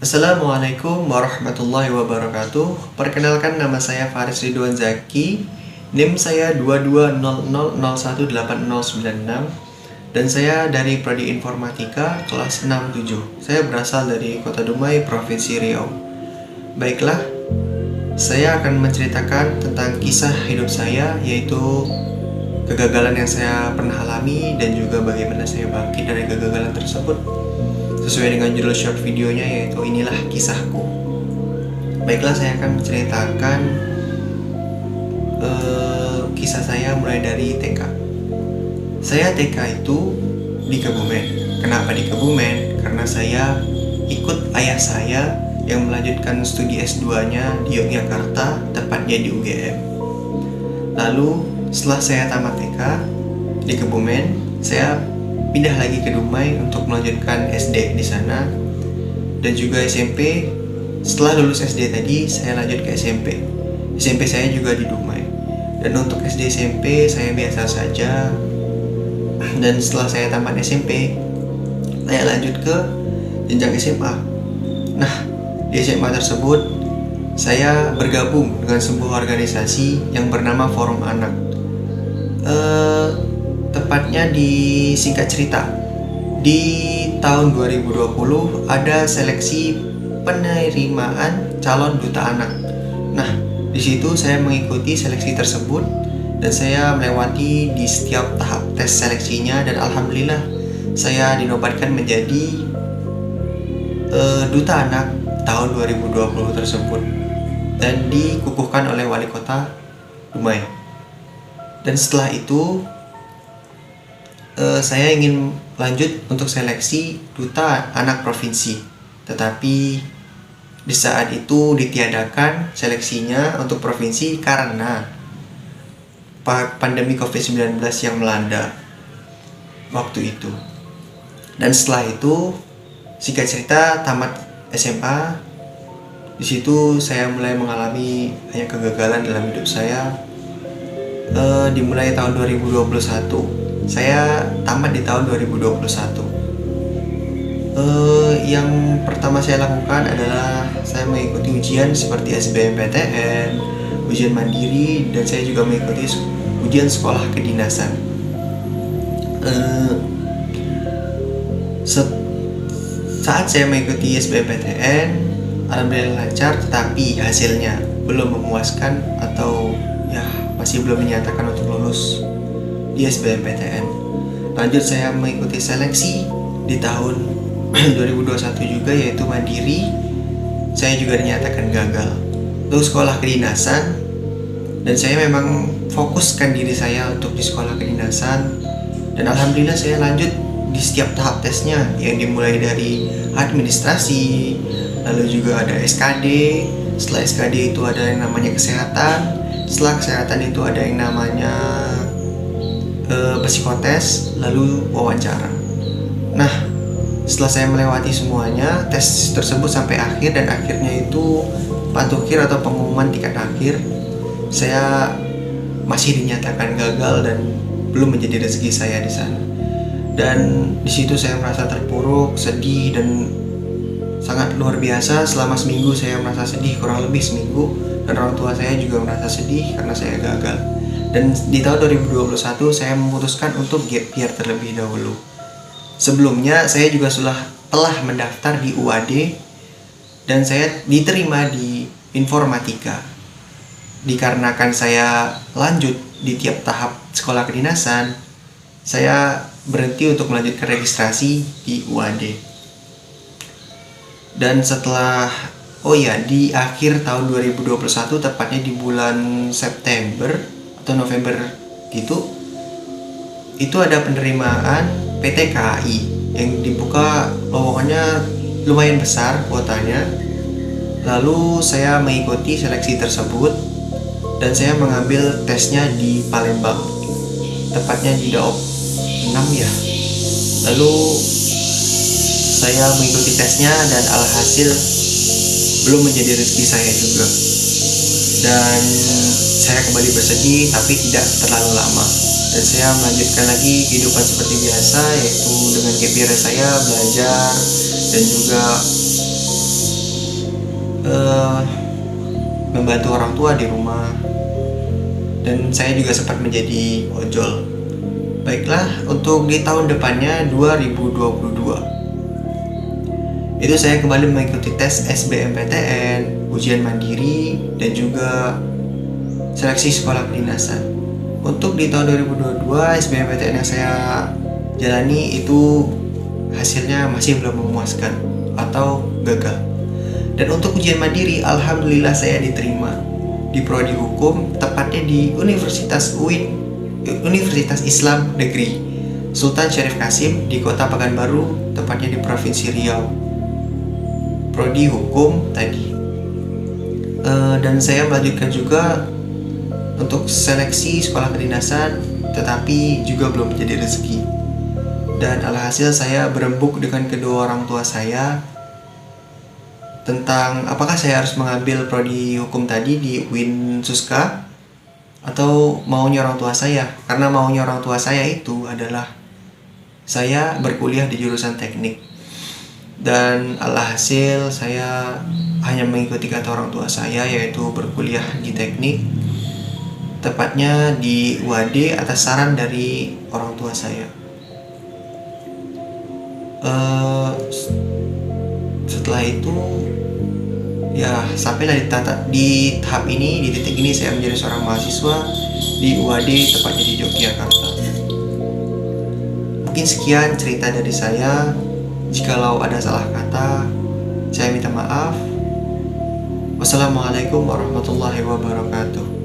Assalamualaikum warahmatullahi wabarakatuh. Perkenalkan, nama saya Faris Ridwan Zaki. NIM saya 2200018096 dan saya dari Prodi Informatika kelas 67. Saya berasal dari Kota Dumai, Provinsi Riau. Baiklah, saya akan menceritakan tentang kisah hidup saya, yaitu kegagalan yang saya pernah alami dan juga bagaimana saya bangkit dari kegagalan tersebut. Sesuai dengan judul short videonya, yaitu inilah kisahku. Baiklah, saya akan menceritakan kisah saya mulai dari TK. Saya TK itu di Kebumen. Kenapa di Kebumen? Karena saya ikut ayah saya yang melanjutkan studi S2-nya di Yogyakarta, tepatnya di UGM. Lalu setelah saya tamat TK di Kebumen, saya pindah lagi ke Dumai untuk melanjutkan SD di sana dan juga SMP. Setelah lulus SD tadi, saya lanjut ke SMP. SMP saya juga di Dumai. Dan untuk SD SMP saya biasa saja. Dan setelah saya tamat SMP, saya lanjut ke jenjang SMA. Nah, di SMA tersebut saya bergabung dengan sebuah organisasi yang bernama Forum Anak. Tepatnya di singkat cerita, di tahun 2020 ada seleksi penerimaan calon duta anak. Nah, di situ saya mengikuti seleksi tersebut dan saya melewati di setiap tahap tes seleksinya, dan alhamdulillah saya dinobatkan menjadi duta anak tahun 2020 tersebut dan dikukuhkan oleh wali kota Dumai. Dan setelah itu saya ingin lanjut untuk seleksi duta anak provinsi, tetapi di saat itu ditiadakan seleksinya untuk provinsi karena pandemi COVID-19 yang melanda waktu itu. Dan setelah itu, singkat cerita, tamat SMA. Di situ saya mulai mengalami banyak kegagalan dalam hidup saya. Dimulai tahun 2021. Saya tamat di tahun 2021. Yang pertama saya lakukan adalah saya mengikuti ujian seperti SBMPTN, ujian mandiri, dan saya juga mengikuti ujian sekolah kedinasan. Saat saya mengikuti SBMPTN, alhamdulillah lancar, tetapi hasilnya belum memuaskan atau masih belum menyatakan untuk lulus di SBMPTN. Lanjut saya mengikuti seleksi di tahun 2021 juga, yaitu mandiri. Saya juga dinyatakan gagal. Lalu sekolah kedinasan, dan saya memang fokuskan diri saya untuk di sekolah kedinasan, dan alhamdulillah saya lanjut di setiap tahap tesnya, yang dimulai dari administrasi, lalu juga ada SKD. Setelah SKD itu ada yang namanya kesehatan. Setelah kesehatan itu ada yang namanya psikotes, lalu wawancara. Nah, setelah saya melewati semuanya, tes tersebut sampai akhir, dan akhirnya itu patukhir atau pengumuman tingkat akhir, saya masih dinyatakan gagal dan belum menjadi rezeki saya di sana. Dan di situ saya merasa terpuruk, sedih, dan sangat luar biasa. Selama seminggu saya merasa sedih, kurang lebih seminggu, dan orang tua saya juga merasa sedih karena saya gagal. Dan di tahun 2021 saya memutuskan untuk gap year terlebih dahulu. Sebelumnya saya juga telah mendaftar di UAD dan saya diterima di Informatika. Dikarenakan saya lanjut di tiap tahap sekolah kedinasan, saya berhenti untuk melanjutkan registrasi di UAD. Dan setelah di akhir tahun 2021, tepatnya di bulan September atau November gitu, itu ada penerimaan PT KAI yang dibuka lowongannya lumayan besar kuotanya. Lalu saya mengikuti seleksi tersebut dan saya mengambil tesnya di Palembang, tepatnya di Daop 6 ya. Lalu saya mengikuti tesnya dan alhasil belum menjadi rezeki saya juga. Dan saya kembali bersedih, tapi tidak terlalu lama. Dan saya melanjutkan lagi kehidupan seperti biasa, yaitu dengan gap year saya belajar dan juga eh, membantu orang tua di rumah, dan saya juga sempat menjadi ojol. Baiklah, untuk di tahun depannya 2022 itu saya kembali mengikuti tes SBMPTN, ujian mandiri, dan juga seleksi sekolah kedinasan. Untuk di tahun 2022 SBMPTN yang saya jalani itu hasilnya masih belum memuaskan atau gagal. Dan untuk ujian mandiri, alhamdulillah saya diterima di prodi hukum, tepatnya di Universitas UIN, Universitas Islam Negeri Sultan Syarif Kasim di Kota Pekanbaru, tepatnya di Provinsi Riau. Prodi hukum tadi. Dan saya melanjutkan juga untuk seleksi sekolah kedinasan, tetapi juga belum menjadi rezeki. Dan alhasil saya berembuk dengan kedua orang tua saya tentang apakah saya harus mengambil prodi hukum tadi di UIN Suska atau maunya orang tua saya. Karena maunya orang tua saya itu adalah saya berkuliah di jurusan teknik. Dan alhasil saya hanya mengikuti kata orang tua saya, yaitu berkuliah di teknik, tepatnya di UAD atas saran dari orang tua saya. Setelah itu ya sampailah di tahap ini, di titik ini saya menjadi seorang mahasiswa di UAD, tepatnya di Yogyakarta. Mungkin sekian cerita dari saya. Jikalau ada salah kata, saya minta maaf. Wassalamualaikum warahmatullahi wabarakatuh.